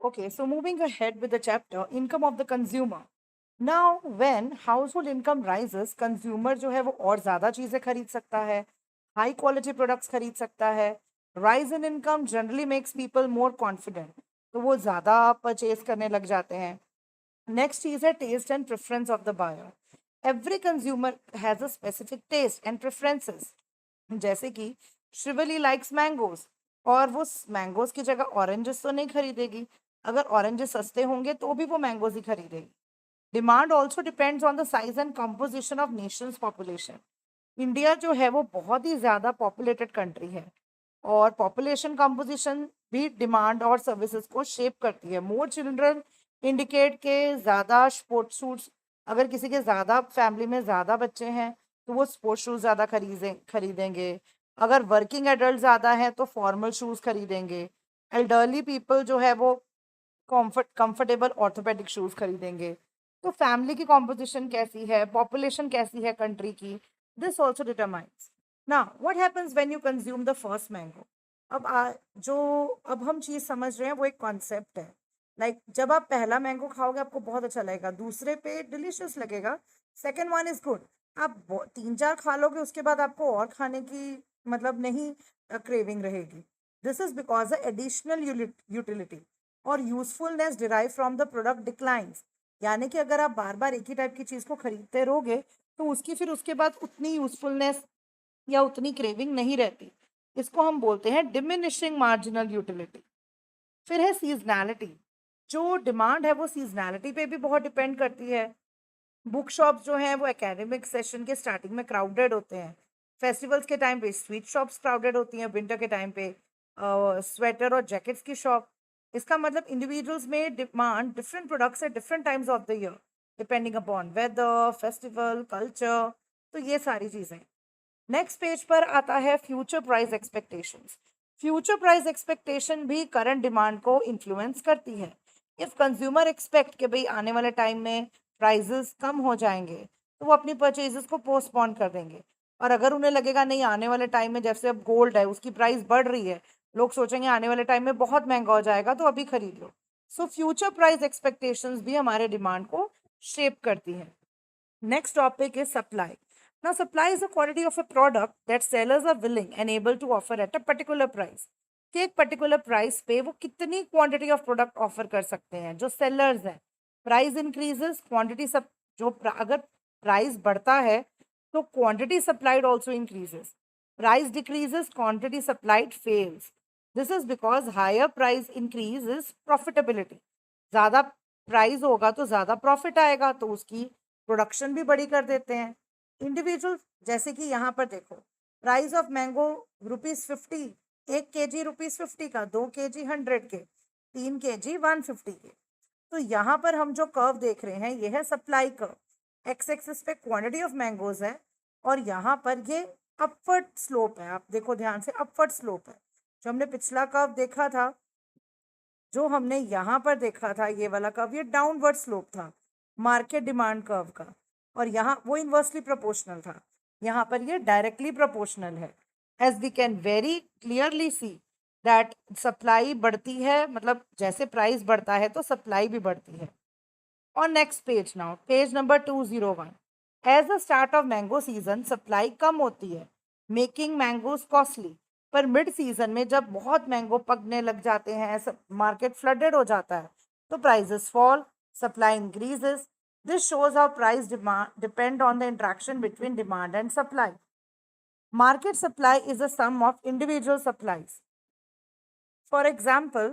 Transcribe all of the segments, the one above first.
Okay, so moving ahead with the chapter, income of the consumer. Now, when household income rises, consumer जो है वो और ज़्यादा चीज़ें खरीद सकता है, हाई क्वालिटी प्रोडक्ट्स खरीद सकता है. Rise in income generally makes people more confident, तो वो ज़्यादा परचेज करने लग जाते हैं. नेक्स्ट चीज़ है taste and preference of the buyer. Every consumer has a specific taste and preferences. जैसे कि शिवली लाइक्स मैंगोज, और वो मैंगोज की जगह ऑरेंजेस तो नहीं खरीदेगी. अगर ऑरेंजेस सस्ते होंगे तो भी वो मैंगोज ही खरीदेगी. Demand also depends on the size and composition of Nations population. India जो है वो बहुत ही ज़्यादा पॉपुलेटेड कंट्री है, और पॉपुलेशन कंपोजिशन भी डिमांड और सर्विसेज को शेप करती है. मोर चिल्ड्रन इंडिकेट के ज़्यादा स्पोर्ट्स शूज, अगर किसी के ज़्यादा फैमिली में ज़्यादा बच्चे हैं तो वो स्पोर्ट्स शूज़ ज़्यादा खरीदेंगे. अगर वर्किंग एडल्ट ज़्यादा हैं तो फॉर्मल शूज़ खरीदेंगे. एल्डरली पीपल जो है वो कंफर्टेबल ऑर्थोपेडिक शूज़ खरीदेंगे. तो फैमिली की कॉम्पोजिशन कैसी है, पॉपुलेशन कैसी है कंट्री की, दिस ऑल्सो डिटरमाइंस. ना what happens when you consume the first mango. जो अब हम चीज़ समझ रहे हैं वो एक कॉन्सेप्ट है. जब आप पहला मैंगो खाओगे आपको बहुत अच्छा लगेगा, दूसरे पे डिलीशियस लगेगा, सेकेंड वन इज गुड. आप तीन चार खा लोगे उसके बाद आपको और खाने की मतलब नहीं क्रेविंग रहेगी. This is because the additional utility और usefulness derive from the product declines. यानी कि अगर आप बार बार एक ही टाइप की चीज़ को खरीदते रहोगे तो उसकी फिर उसके बाद उतनी यूजफुलनेस या उतनी क्रेविंग नहीं रहती. इसको हम बोलते हैं डिमिनिशिंग मार्जिनल यूटिलिटी. फिर है सीजनैलिटी. जो डिमांड है वो सीजनैलिटी पे भी बहुत डिपेंड करती है. बुक शॉप्स जो हैं वो एकेडमिक सेशन के स्टार्टिंग में क्राउडेड होते हैं. फेस्टिवल्स के टाइम पे स्वीट शॉप्स क्राउडेड होती हैं. विंटर के टाइम पे स्वेटर और जैकेट्स की शॉप. इसका मतलब इंडिविजुअल्स में demand different products at different times of the year, depending upon weather, festival, culture. तो ये सारी चीज़ें. नेक्स्ट पेज पर आता है future price expectations. Future price expectation भी करंट डिमांड को इन्फ्लुएंस करती है. इफ कंज्यूमर एक्सपेक्ट कि भाई आने वाले टाइम में प्राइजेस कम हो जाएंगे तो वो अपनी परचेजेस को पोस्टपोन कर देंगे. और अगर उन्हें लगेगा नहीं आने वाले टाइम में, जैसे अब गोल्ड है उसकी प्राइस बढ़ रही है, लोग सोचेंगे आने वाले टाइम में बहुत महंगा हो जाएगा तो अभी खरीद लो. सो फ्यूचर प्राइस एक्सपेक्टेशंस भी हमारे डिमांड को शेप करती है. Next topic is supply. Now, supply is the quantity of a product that sellers are willing and able to offer at a particular price. कि एक पर्टिकुलर प्राइस पे वो कितनी क्वांटिटी ऑफ प्रोडक्ट ऑफर कर सकते हैं जो सेलर्स हैं. प्राइस इंक्रीजेस, क्वांटिटी सब अगर प्राइस बढ़ता है तो quantity supplied also increases. Price decreases, quantity supplied falls. This is because higher price increase is profitability. ज़्यादा प्राइस होगा तो ज़्यादा प्रॉफिट आएगा, तो उसकी प्रोडक्शन भी बड़ी कर देते हैं. इंडिविजुअल जैसे कि यहाँ पर देखो, प्राइस ऑफ मैंगो ₹50, 1 kg ₹50 का, 2 kg 100 के, 3 kg 150 के. तो यहाँ पर हम जो कर्व देख रहे हैं ये है सप्लाई कर्व. एक्स एक्सिस पे क्वांटिटी ऑफ मैंगोज है और यहाँ पर ये अपवर्ड स्लोप है. आप देखो ध्यान से, अपवर्ड स्लोप है. जो हमने पिछला कर्व देखा था, जो हमने यहाँ पर देखा था ये वाला कर्व, ये डाउनवर्ड स्लोप था मार्केट डिमांड कर्व का, और यहाँ वो इन्वर्सली प्रोपोर्शनल था. यहाँ पर ये डायरेक्टली प्रोपोर्शनल है. As we can very clearly see that supply बढ़ती है, मतलब जैसे प्राइस बढ़ता है तो सप्लाई भी बढ़ती है. और next page, now page number 201. As the start of mango season supply कम होती है, मेकिंग मैंगोज कॉस्टली. पर मिड सीजन में जब बहुत मैंगो पकने लग जाते हैं, ऐसा मार्केट फ्लडेड हो जाता है, तो prices fall, supply increases. This shows how price depend on the interaction between demand and supply. Market supply is a sum of individual supplies. For example,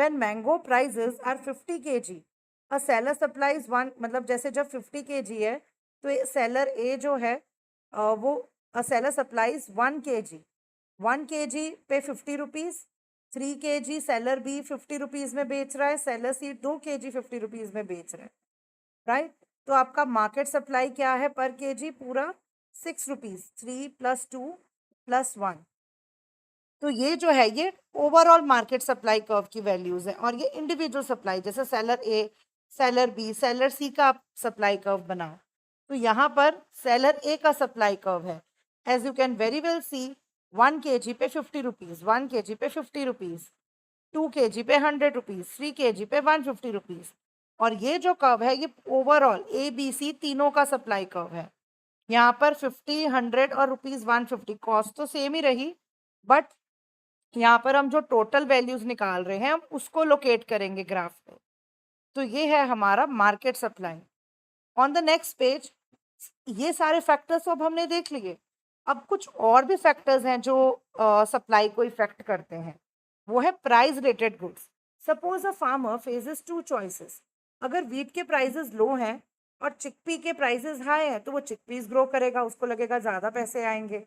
when mango prices are 50 kg, a seller supplies one, मतलब जैसे जब 50 kg है तो seller ए जो है वो seller supplies 1 kg. 1 kg पे 50 rupees, 3 kg seller B 50 rupees में बेच रहा है, सेलर सी 2 kg 50 रुपीज़ में बेच रहा है. राइट. तो आपका मार्केट सप्लाई क्या है पर केजी? पूरा 6 रुपीज़. 3 + 2 + 1. तो ये जो है ये ओवरऑल मार्केट सप्लाई कर्व की वैल्यूज है. और ये इंडिविजुअल सप्लाई, जैसे सेलर ए, सेलर बी, सेलर सी का सप्लाई कर्व बनाओ, तो यहाँ पर सेलर ए का सप्लाई कर्व है. As you can very well see, 1 kg पे 50 रुपीज़, 1 kg पे 50 रुपीज़. 2 kg पे 100 रुपीज़, 3 kg पे 150 रुपीज़। और ये जो कर्व है ये ओवरऑल ABC तीनों का सप्लाई कर्व है। यहाँ पर 50, 100 और ₹150 कॉस्ट तो सेम ही रही, बट यहाँ पर हम जो टोटल वैल्यूज निकाल रहे हैं हम उसको लोकेट करेंगे ग्राफ पे। तो ये है हमारा market supply. On the next page ये सारे फैक्टर्स अब हमने देख लिए। अब कुछ और भी फैक्टर्स हैं जो सप्लाई को इफेक्ट करते हैं। वो है price related goods. Suppose a farmer faces two choices. अगर वीट के प्राइसेस लो हैं और चिकपी के प्राइसेस हाई हैं तो वो चिकपीस ग्रो करेगा, उसको लगेगा ज़्यादा पैसे आएंगे।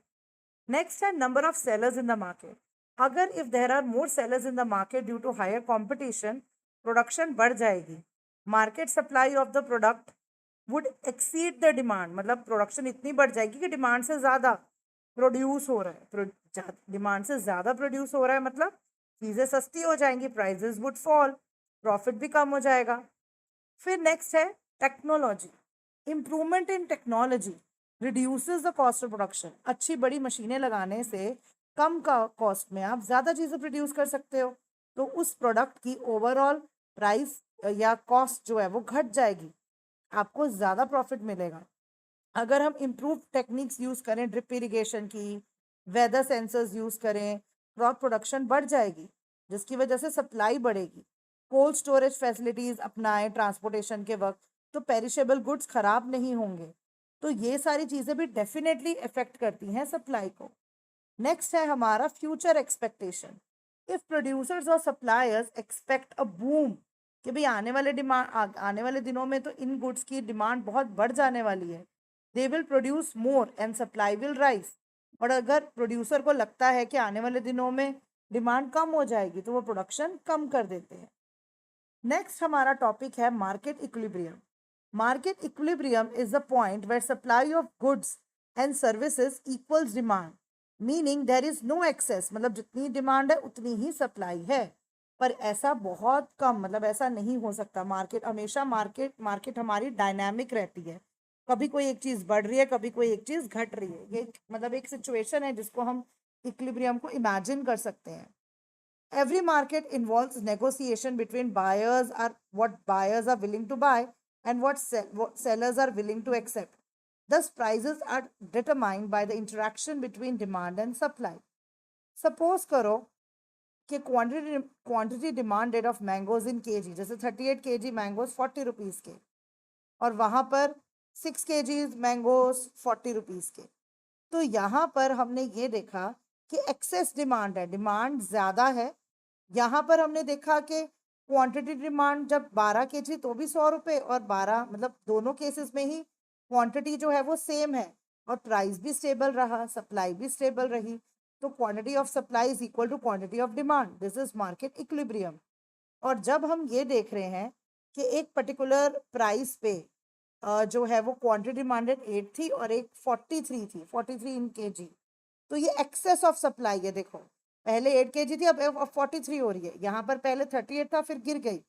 नेक्स्ट है number of sellers in the market. अगर if there are more sellers in the market due to higher competition, production बढ़ जाएगी। Market supply of the product would exceed the demand, मतलब प्रोडक्शन इतनी बढ़ जाएगी कि डिमांड से ज़्यादा प्रोड्यूस हो रहा है। डिमांड से ज़्यादा प्रोड्यूस हो रहा है मतलब चीज़ें सस्ती हो जाएंगी, प्राइजेस वुड फॉल, प्रॉफिट भी कम हो जाएगा। फिर नेक्स्ट है technology. Improvement in technology reduces the cost of production. अच्छी बड़ी मशीनें लगाने से कम का कॉस्ट में आप ज़्यादा चीज़ें प्रोड्यूस कर सकते हो, तो उस प्रोडक्ट की ओवरऑल प्राइस या कॉस्ट जो है वो घट जाएगी, आपको ज़्यादा प्रॉफिट मिलेगा। अगर हम इम्प्रूव टेक्निक्स यूज़ करें, ड्रिप इरिगेशन की, वेदर सेंसर्स यूज़ करें, क्रॉप प्रोडक्शन बढ़ जाएगी जिसकी वजह से सप्लाई बढ़ेगी। कोल्ड स्टोरेज फैसिलिटीज़ अपनाएं ट्रांसपोर्टेशन के वक्त तो पेरिशेबल गुड्स खराब नहीं होंगे। तो ये सारी चीज़ें भी डेफिनेटली इफेक्ट करती हैं सप्लाई को। नेक्स्ट है हमारा फ्यूचर एक्सपेक्टेशन। इफ प्रोड्यूसर्स और सप्लायर्स एक्सपेक्ट अ बूम, कि भाई आने वाले दिनों में तो इन गुड्स की डिमांड बहुत बढ़ जाने वाली है, they will produce more and supply will rise. और अगर प्रोड्यूसर को लगता है कि आने वाले दिनों में डिमांड कम हो जाएगी तो वो प्रोडक्शन कम कर देते हैं। नेक्स्ट हमारा टॉपिक है market equilibrium. Market equilibrium is the point where supply of goods and services equals demand, meaning there is no excess, मतलब जितनी डिमांड है उतनी ही सप्लाई है। पर ऐसा बहुत कम, मतलब ऐसा नहीं हो सकता। मार्केट हमेशा मार्केट हमारी डायनामिक रहती है। कभी कोई एक चीज़ बढ़ रही है, कभी कोई एक चीज़ घट रही है। ये मतलब एक सिचुएशन है जिसको हम इक्विलिब्रियम को इमेजिन कर सकते हैं। Every market involves negotiation between buyers are what buyers are willing to buy and what sellers are willing to accept. Thus, prices are determined by the interaction between demand and supply. Suppose करो कि quantity demanded of mangoes in KG, जैसे 38 kg mangoes 40 rupees के, और वहाँ पर 6 kg mangoes 40 rupees के। तो यहाँ पर हमने ये देखा कि एक्सेस डिमांड है, डिमांड ज़्यादा है। यहाँ पर हमने देखा कि क्वांटिटी डिमांड जब 12 kg तो भी 100 रुपये, और 12 मतलब दोनों केसेस में ही क्वांटिटी जो है वो सेम है और प्राइस भी स्टेबल रहा, सप्लाई भी स्टेबल रही। तो quantity of supply is equal to quantity of demand, this is market equilibrium. और जब हम ये देख रहे हैं कि एक पर्टिकुलर प्राइस पे जो है वो क्वांटिटी डिमांडेड 8 थी और एक 43 थी, 43 इन केजी, तो ये एक्सेस ऑफ सप्लाई है। देखो पहले 8 kg थी, अब 43 हो रही है। यहाँ पर पहले 38 था, फिर गिर गई,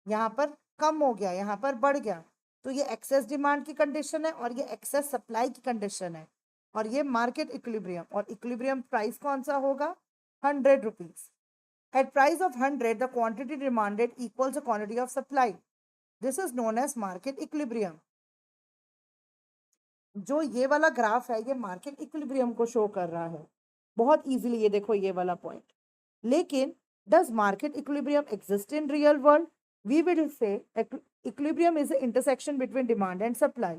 यहाँ पर कम हो गया, यहाँ पर बढ़ गया। तो ये एक्सेस डिमांड की कंडीशन है और ये एक्सेस सप्लाई की कंडीशन है, और ये मार्केट इक्विलिब्रियम। और इक्विलिब्रियम प्राइस कौन सा होगा? 100 rupees. At price of 100 the quantity demanded equals the quantity of supply, this is known as market equilibrium. जो ये वाला ग्राफ है ये मार्केट इक्विलिब्रियम को शो कर रहा है बहुत इजीली। ये देखो ये वाला पॉइंट। लेकिन does market equilibrium exist in real world? We will say equilibrium is the intersection between demand and supply,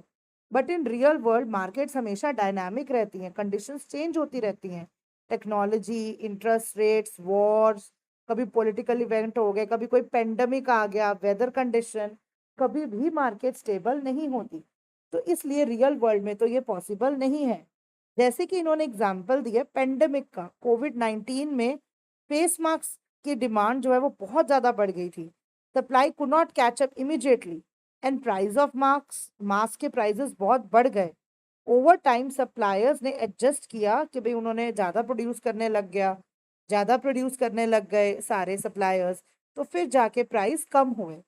but in real world markets हमेशा डायनामिक रहती हैं, कंडीशंस चेंज होती रहती हैं। टेक्नोलॉजी, इंटरेस्ट रेट्स, वॉर्स, कभी political event हो गए, कभी कोई पेंडेमिक आ गया, वेदर कंडीशन, कभी भी मार्केट स्टेबल नहीं होती। तो इसलिए रियल वर्ल्ड में तो ये पॉसिबल नहीं है। जैसे कि इन्होंने एग्जाम्पल दिया पेंडेमिक का, कोविड-19 में फेस मास्क की डिमांड जो है वो बहुत ज़्यादा बढ़ गई थी, supply could not catch up immediately and price of mask के प्राइसेस बहुत बढ़ गए। ओवर टाइम सप्लायर्स ने एडजस्ट किया कि भाई उन्होंने ज़्यादा प्रोड्यूस करने लग गया, ज़्यादा प्रोड्यूस करने लग गए सारे सप्लायर्स, तो फिर जाके प्राइस कम हुए।